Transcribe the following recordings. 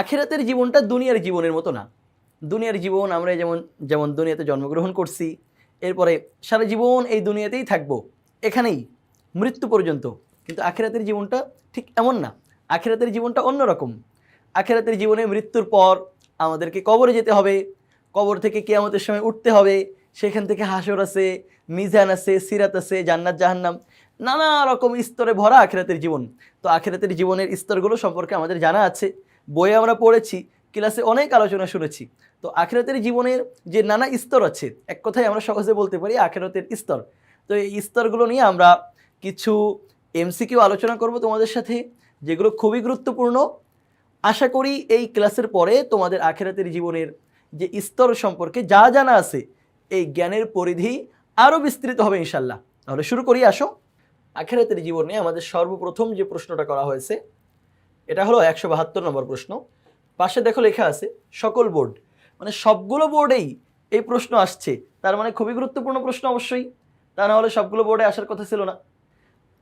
আখিরাতের জীবনটা দুনিয়ার জীবনের মতো না। দুনিয়ার জীবন আমরা যেমন যেমন দুনিয়াতে জন্মগ্রহণ করছি, এরপরে সারা জীবন এই দুনিয়াতেই থাকবো, এখানেই মৃত্যু পর্যন্ত। কিন্তু আখিরাতের জীবনটা ঠিক এমন না। আখিরাতের জীবনটা অন্যরকম। আখিরাতের জীবনে মৃত্যুর পর আমাদেরকে কবরে যেতে হবে, কবর থেকে কিয়ামতের সময় উঠতে হবে, সেখান থেকে হাসর আছে, মিজান আছে, সিরাত আছে, জান্নাত জাহান্নাম, নানা রকম স্তরে ভরা আখিরাতের জীবন। তো আখিরাতের জীবনের স্তরগুলো সম্পর্কে আমাদের জানা আছে, বইয়ে আমরা পড়েছি, ক্লাসে অনেক আলোচনা শুনেছি। তো আখিরাতের জীবনের যে নানা স্তর আছে, এক কথায় আমরা সহজে বলতে পারি আখিরাতের স্তর। তো এই স্তরগুলো নিয়ে আমরা কিছু এমসিকিউ আলোচনা করব তোমাদের সাথে, যেগুলো খুবই গুরুত্বপূর্ণ। আশা করি এই ক্লাসের পরে তোমাদের আখিরাতের জীবনের যে স্তর সম্পর্কে যা জানা আছে, এই জ্ঞানের পরিধি আরও বিস্তৃত হবে ইনশাল্লাহ। তাহলে শুরু করি, আসো। আখিরাতের জীবনে আমাদের সর্বপ্রথম যে প্রশ্নটা করা হয়েছে, এটা হলো 172 নম্বর প্রশ্ন। পাশে দেখো লেখা আছে সকল বোর্ড, মানে সবগুলো বোর্ডেই এই প্রশ্ন আসছে, তার মানে খুবই গুরুত্বপূর্ণ প্রশ্ন অবশ্যই, তা না হলে সবগুলো বোর্ডে আসার কথা ছিল না।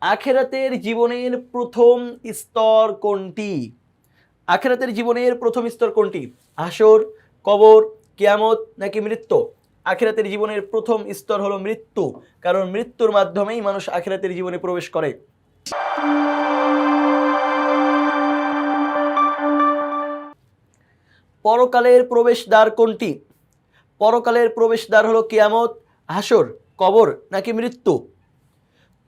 আখিরাতের জীবনের প্রথম স্তর কোনটি? আখিরাতের জীবনের প্রথম স্তর কোনটি? হাসর, কবর, কিয়ামত নাকি মৃত্যু? আখিরাতের জীবনের প্রথম স্তর হলো মৃত্যু, কারণ মৃত্যুর মাধ্যমেই মানুষ আখিরাতের জীবনে প্রবেশ করে। পরকালের প্রবেশদ্বার কোনটি? পরকালের প্রবেশদ্বার হলো কিয়ামত, হাসর, কবর নাকি মৃত্যু?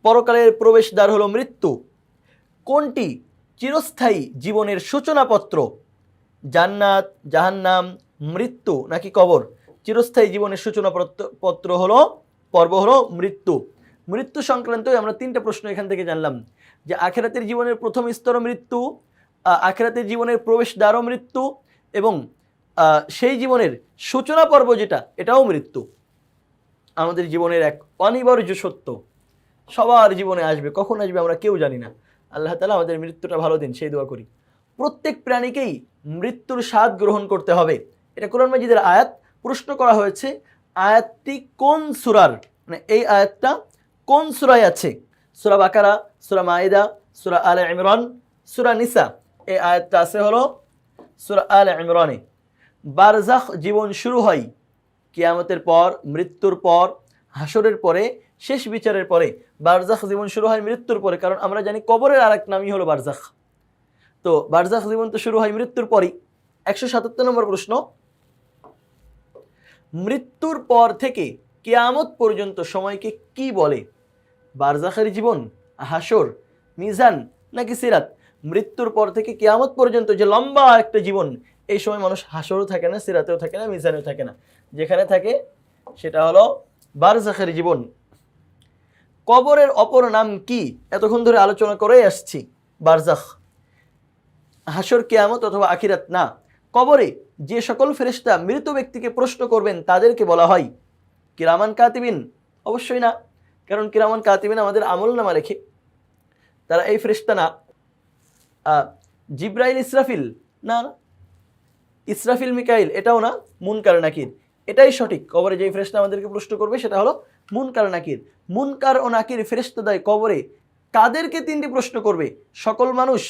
পরকালের প্রবেশদ্বার হলো মৃত্যু। কোনটি চিরস্থায়ী জীবনের সূচনাপত্র? জান্নাত, জাহান্নাম, মৃত্যু নাকি কবর? চিরস্থায়ী জীবনের সূচনা পত্র হলো পর্ব হলো মৃত্যু। মৃত্যু সংক্রান্ত আমরা 3টা প্রশ্ন এখান থেকে জানলাম, যে আখিরাতের জীবনের প্রথম স্তর মৃত্যু, আখিরাতের জীবনের প্রবেশদ্বারও মৃত্যু, এবং সেই জীবনের সূচনা পর্ব যেটা, এটাও মৃত্যু। আমাদের জীবনের এক অনিবার্য সত্য, সবার জীবনে আসবে, কখন আসবে আমরা কেউ জানি না। আল্লাহ তাআলা আমাদের মৃত্যুটা ভালো দিন, সেই দোয়া করি। প্রত্যেক প্রাণীকেই মৃত্যুর স্বাদ গ্রহণ করতে হবে, এটা কোরআন মাজিদের আয়াত। প্রশ্ন করা হয়েছে আয়াতটি কোন সূরার, মানে এই আয়াতটা কোন সূরায় আছে? সূরা বাকারা, সূরা মাইদা, সূরা আলে ইমরান, সূরা নিসা। এই আয়াতটা আছে হলো সূরা আলে ইমরানে। বারজাখ জীবন শুরু হয় কিয়ামতের পর, মৃত্যুর পর, হাসরের পরে, শেষ বিচারের পরে। বারজাখ জীবন শুরু হয় মৃত্যুর পরে, কারণ আমরা জানি কবরের আরেক নামই হলো বারজাখ। তো বারজাখ জীবন তো শুরু হয় মৃত্যুর পরই। 177 নম্বর প্রশ্ন, মৃত্যুর পর থেকে কিয়ামত পর্যন্ত সময়কে কি বলে? বারজাখের জীবন, হাসর, মিজান নাকি সিরাত? মৃত্যুর পর থেকে কিয়ামত পর্যন্ত যে লম্বা একটা জীবন, এই সময় মানুষ হাসরও থাকে না, সিরাতেও থাকে না, মিজানেও থাকে না, যেখানে থাকে সেটা হলো বারজাখের জীবন। কবরের অপর নাম কি? এতক্ষণ ধরে আলোচনা করে আসছি, বারজাখ, হাসর, কিয়ামত অথবা আখিরাত না। কবরে যে সকল ফেরেশতা মৃত ব্যক্তিকে প্রশ্ন করবেন তাদেরকে বলা হয় কিরামান কাতিবিন? অবশ্যই না, কারণ কিরামান কাতিবিন আমাদের আমলনামা লেখে, তারা এই ফেরেশতা না। জিব্রাইল, ইসরাফিল না, ইসরাফিল, মিকাইল এটাও না, মুনকার নাকির, এটাই সঠিক। কবরে যেই ফেরেশতা আমাদেরকে প্রশ্ন করবে সেটা হলো মুনকার নাকির। মুনকার ও নাকির ফেরেশতাদ্বয় কবরে কাদেরকে 3টি প্রশ্ন করবে? সকল মানুষ,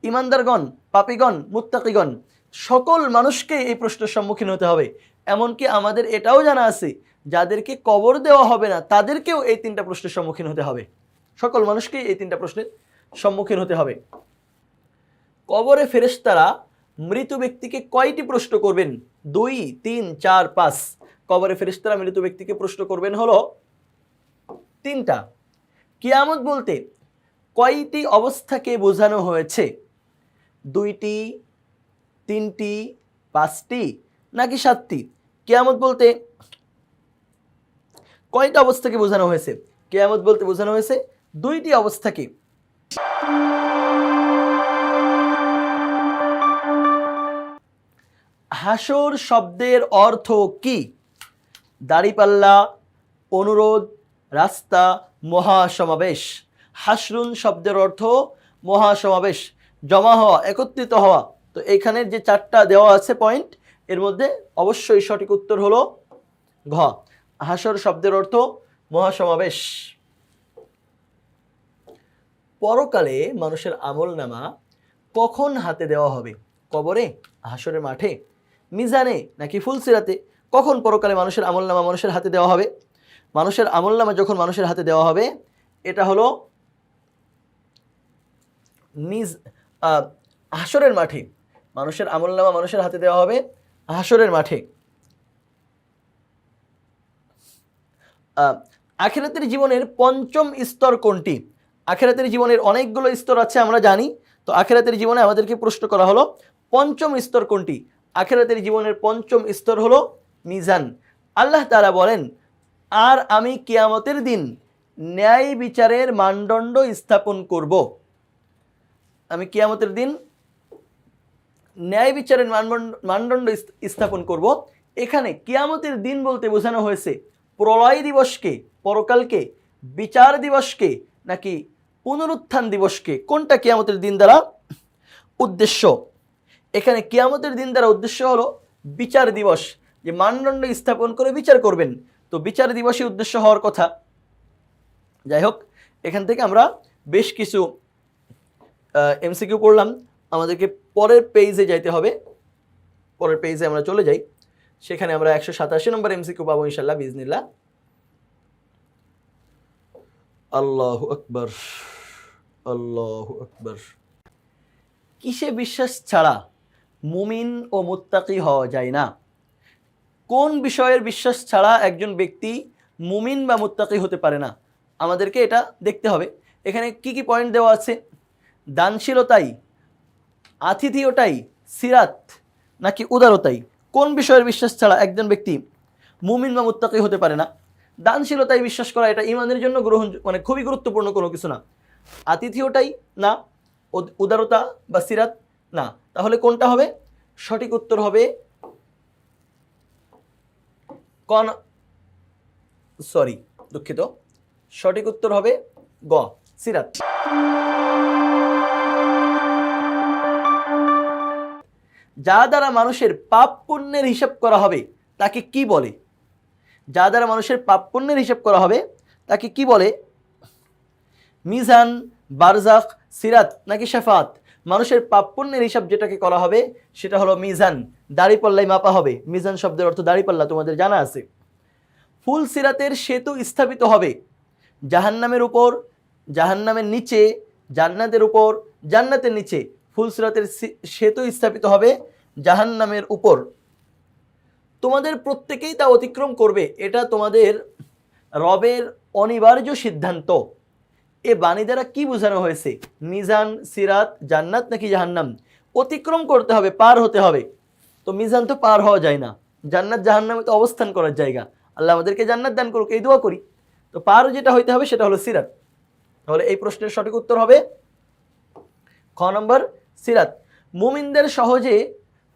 ইমানদারগণ, পাপীগণ, মুত্তাকিগণ, সকল মানুষকে এই প্রশ্নের সম্মুখীন হতে হবে। এমনকি আমাদের এটাও জানা আছে, যাদেরকে কবর দেওয়া হবে না তাদেরকেও এই 3টা প্রশ্নের সম্মুখীন হতে হবে। সকল মানুষকেই এই 3টা প্রশ্নের সম্মুখীন হতে হবে। কবরে ফেরেশতারা মৃত ব্যক্তিকে কয়টি প্রশ্ন করবেন? 2, 3, 4, 5। কবরে ফেরেশতারা মৃত ব্যক্তিকে প্রশ্ন করবেন হলো 3টা। কিয়ামত বলতে কয়টি অবস্থাকে বোঝানো হয়েছে? 2টি, 3টি, 5টি নাকি 7টি? কিয়ামত বলতে কয়টা অবস্থাকে বোঝানো হয়েছে? কিয়ামত বলতে বোঝানো হয়েছে 2টি অবস্থাকে। হাসর শব্দের অর্থ কি? দাড়িপাল্লা, অনুরোধ, রাস্তা, মহাসমাবেশ। হাসরুন শব্দের অর্থ মহাসমাবেশ, জমা হওয়া, একত্রিত হওয়া। তো এইখানের যে 4টা দেওয়া আছে পয়েন্ট, এর মধ্যে অবশ্যই সঠিক উত্তর হলো ঘ। হাসর শব্দের অর্থ মহাসমাবেশ। পরকালে মানুষের আমলনামা কখন হাতে দেওয়া হবে? কবরে, হাসরের মাঠে, মিজানে নাকি ফুলসিরাতে? কখন পরকালে মানুষের আমলনামা মানুষের হাতে দেওয়া হবে? মানুষের আমলনামা যখন মানুষের হাতে দেওয়া হবে, এটা হলো হাসরের মাঠে। মানুষের আমলনামা মানুষের হাতে দেওয়া হবে হাসরের মাঠে। আখিরাতের জীবনের পঞ্চম স্তর কোনটি? আখিরাতের জীবনের অনেকগুলো স্তর আছে আমরা জানি, তো আখিরাতের জীবনে আমাদেরকে প্রশ্ন করা হলো পঞ্চম স্তর কোনটি? আখিরাতের জীবনের পঞ্চম স্তর হলো মিজান। আল্লাহ তাআলা বলেন, আর আমি কিয়ামতের দিন ন্যায় বিচারের মানদণ্ড স্থাপন করব। আমি কিয়ামতের দিন ন্যায় বিচারের মানদণ্ড স্থাপন করব। এখানে কিয়ামতের দিন বলতে বোঝানো হয়েছে প্রলয় দিবসকে, পরকালকে, বিচার দিবসকে নাকি পুনরুত্থান দিবসকে? কোনটা কিয়ামতের দিন দ্বারা উদ্দেশ্য? এখানে কিয়ামতের দিন দ্বারা উদ্দেশ্য হলো বিচার দিবস, যে মানদণ্ড স্থাপন করে বিচার করবেন, তো বিচার দিবসই উদ্দেশ্য হওয়ার কথা। যাই হোক, এখান থেকে আমরা বেশ কিছু এমসিকিউ পড়লাম। আমাদেরকে পরের পেজে যাইতে হবে, পরের পেজে আমরা চলে যাই, সেখানে আমরা 187 নম্বর এমসিকিউ পাবো ইনশাল্লাহ বিজনিল্লাহ। আল্লাহু আকবার, আল্লাহু আকবার। কিসে বিশ্বাস ছাড়া মুমিন ও মুত্তাকি হওয়া যায় না? কোন বিষয়ের বিশ্বাস ছাড়া একজন ব্যক্তি মুমিন বা মুত্তাকি হতে পারে না? আমাদেরকে এটা দেখতে হবে। এখানে কি কি পয়েন্ট দেওয়া আছে? দানশীলতাই, আতিথেয়তাই, সিরাত নাকি উদারতাই? কোন বিষয়ের বিশ্বাস ছাড়া একজন ব্যক্তি মুমিন বা মুত্তাকি হতে পারে না? দানশীলতায় বিশ্বাস করা এটা ইমানের জন্য খুবই গুরুত্বপূর্ণ কোনো কিছু না। আতিথেয়তাই না, উদারতা বা সিরাত না। তাহলে কোনটা হবে? সঠিক উত্তর হবে সঠিক উত্তর হবে গ, সিরাত। যা দ্বারা মানুষের পাপ পুণ্যের হিসাব করা হবে তাকে কি বলে? যা দ্বারা মানুষের পাপ পুণ্যের হিসাব করা হবে তাকে কি বলে? মিজান, বারজাখ, সিরাত নাকি শাফাত? মানুষের পাপ পুণ্যের হিসাব যেটাকে করা হবে সেটা হলো মিজান, দাড়িপাল্লায় মাপা হবে। মিজান শব্দের অর্থ দাড়িপাল্লা, তোমাদের জানা আছে। ফুল সিরাতের সেতু স্থাপিত হবে জাহান্নামের উপর, জাহান্নামের নিচে, জান্নাতের উপর, জান্নাতের নিচে। ফুল সিরাতের সেতু স্থাপিত হবে জাহান্নামের উপর। তোমাদের প্রত্যেকেই তা অতিক্রম করবে, এটা তোমাদের রবের অনিবার্য সিদ্ধান্ত। এ বাণী দ্বারা কি বোঝানো হয়েছে? মিজান, সিরাত, জান্নাত নাকি জাহান্নাম? অতিক্রম করতে হবে, পার হতে হবে। তো মিজান তো পার হওয়া যায় না, জান্নাত জাহান্নামে তো অবস্থান করার জায়গা। আল্লাহ আমাদেরকে জান্নাত দান করুক, এই দোয়া করি। তো পার যেটা হইতে হবে সেটা হলো সিরাত। তাহলে এই প্রশ্নের সঠিক উত্তর হবে খ নম্বর, সিরাত। মুমিনদের সহজে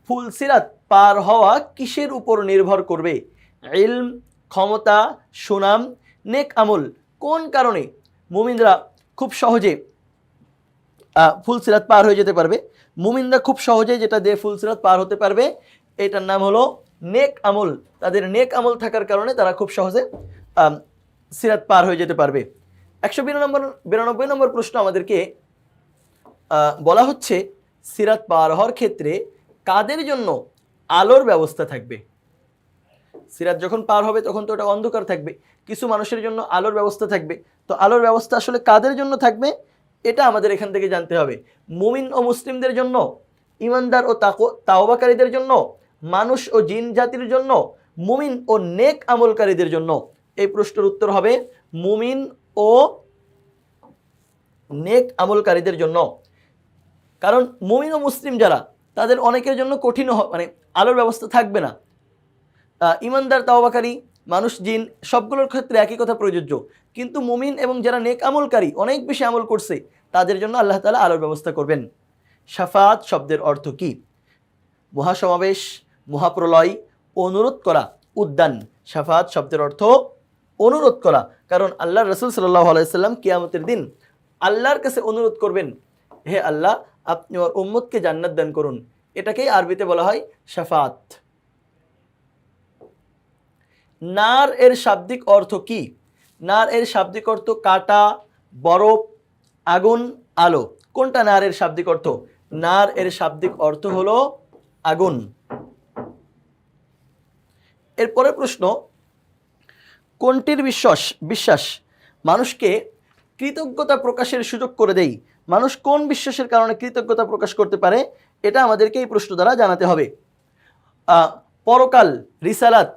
ফুল সিরাত পার হওয়া কিসের উপর নির্ভর করবে? ইলম, ক্ষমতা, সুনাম, নেক আমল। কোন কারণে মুমিনরা খুব সহজে ফুল সিরাত পার হয়ে যেতে পারবে? মুমিনরা খুব সহজে যেটা দিয়ে ফুল সিরাত পার হতে পারবে এটার নাম হলো নেক আমল। তাদের নেক আমল থাকার কারণে তারা খুব সহজে সিরাত পার হয়ে যেতে পারবে। 192 নম্বর প্রশ্ন আমাদেরকে বলা হচ্ছে সিরাত পার হওয়ার ক্ষেত্রে কাদের জন্য আলোর ব্যবস্থা থাকবে? সিরাত যখন পার হবে তখন তো ওটা অন্ধকার থাকবে, কিছু মানুষের জন্য আলোর ব্যবস্থা থাকবে। তো আলোর ব্যবস্থা আসলে কাদের জন্য থাকবে এটা আমাদের এখান থেকে জানতে হবে। মুমিন ও মুসলিমদের জন্য, ইমানদার ও তাওবাকারীদের জন্য, মানুষ ও জিন জাতির জন্য, মুমিন ও নেক আমলকারীদের জন্য? এই প্রশ্নের উত্তর হবে মুমিন ও নেক আমলকারীদের জন্য। কারণ মুমিন ও মুসলিম যারা, তাদের অনেকের জন্য কঠিন আলোর ব্যবস্থা থাকবে না। ইমানদার, তাওবাকারী, মানুষ, জিন সবগুলোর ক্ষেত্রে একই কথা প্রযোজ্য। কিন্তু মুমিন এবং যারা নেক আমলকারী, অনেক বেশি আমল করছে, তাদের জন্য আল্লাহ তাআলা আলোর ব্যবস্থা করবেন। শাফাত শব্দের অর্থ কি? মহাসমাবেশ, মহাপ্রলয়, অনুরোধ করা, উদ্যান। শাফাত শব্দের অর্থ অনুরোধ করা। কারণ আল্লাহ রাসূল সাল্লাল্লাহু আলাইহি সাল্লাম কিয়ামতের দিন আল্লাহর কাছে অনুরোধ করবেন, হে আল্লাহ, আপনি ওর উম্মতকে জান্নাত দান করুন। এটাকেই আরবিতে বলা হয় শাফাত। নার এর শাব্দিক অর্থ কি? নার এর শাব্দিক অর্থ কাটা, বরফ, আগুন, আলো। কোনটা নার এর শাব্দিক অর্থ? নার এর শাব্দিক অর্থ হলো আগুন। এরপরের প্রশ্ন, কোনটির বিশ্বাস মানুষকে কৃতজ্ঞতা প্রকাশের সুযোগ করে দেয়? মানুষ কোন বিশ্বাসের কারণে কৃতজ্ঞতা প্রকাশ করতে পারে? এটা আমাদেরকে এই প্রশ্ন দ্বারা জানাতে হবে। পরকাল, রিসালাত,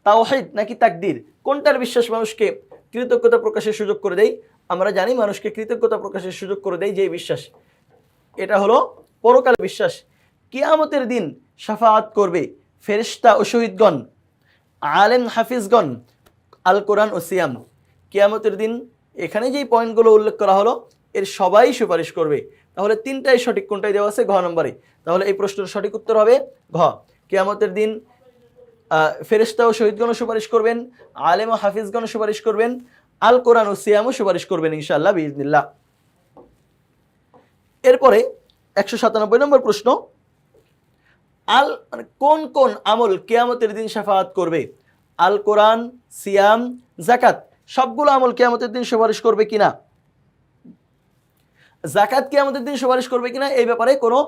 তাওহীদ নাকি তাকদীর, কোনটার বিশ্বাস মানুষকে কৃতজ্ঞতা প্রকাশের সুযোগ করে দেয়? আমরা জানি মানুষকে কৃতজ্ঞতা প্রকাশের সুযোগ করে দেয় যে বিশ্বাস, এটা হলো পরকাল বিশ্বাস। কিয়ামতের দিন শাফাআত করবে ফেরেশতা ও শহীদগণ, আলেম হাফিজগণ, আল কোরআন ও সিয়াম। কিয়ামতের দিন এখানে যেই পয়েন্টগুলো উল্লেখ করা হলো এর সবাই সুপারিশ করবে। তাহলে তিনটাই সঠিক, কোনটাই দেওয়া আছে? ঘ নম্বরে। তাহলে এই প্রশ্নের সঠিক উত্তর হবে ঘ। কিয়ামতের দিন ফেরেশতা ও শহীদগণও সুপারিশ করবেন, আলেম ও হাফিজগণও সুপারিশ করবেন, আল কোরআন ও সিয়ামও সুপারিশ করবেন ইনশাআল্লাহ বিইজনিল্লাহ। এরপরে 197 নম্বর প্রশ্ন, কোন কোন আমল কিয়ামতের দিন শাফাআত করবে? আল কোরআন, সিয়াম, যাকাত, সবগুলো আমল কিয়ামতের দিন সুপারিশ করবে কিনা? যাকাত কিয়ামতের দিন সুপারিশ করবে কিনা এই ব্যাপারে কোনো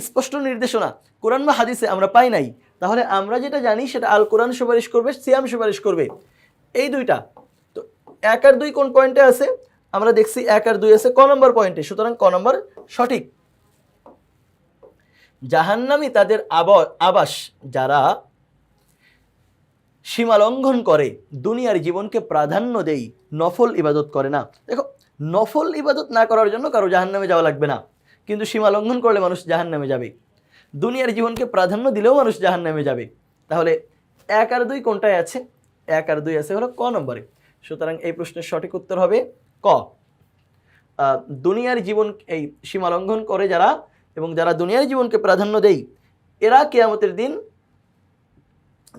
স্পষ্ট নির্দেশনা কোরআন বা হাদিসে আমরা পাই নাই। তাহলে আমরা যেটা জানি সেটা আল কোরআন সুপারিশ করবে, সিয়াম সুপারিশ করবে, এই দুইটা। তো 1 আর 2 কোন পয়েন্টে আছে? আমরা দেখছি 1 আর 2 আছে ক নম্বর পয়েন্টে, সুতরাং ক নম্বর সঠিক। জাহান্নামী তাদের আবাস যারা সীমা লঙ্ঘন করে, দুনিয়ার জীবনকে প্রাধান্য দেয়, নফল ইবাদত করে না। দেখো, নফল ইবাদত না করার জন্য কারো জাহান্নামে যাওয়া লাগবে না, কিন্তু সীমা লঙ্ঘন করলে মানুষ জাহান্নামে যাবে। দুনিয়ার জীবনকে প্রাধান্য দিলেও মানুষ জাহান্নামে যাবে। তাহলে 1 আর 2 কোনটায় আছে? 1 আর 2 আছে হলো ক নম্বরে। সুতরাং এই প্রশ্নের সঠিক উত্তর হবে ক। দুনিয়ার জীবন এই সীমা লঙ্ঘন করে যারা, এবং যারা দুনিয়ার জীবনকে প্রাধান্য দেয়, এরা কিয়ামতের দিন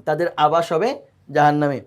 তাদের আবাস হবে জাহান্নামে।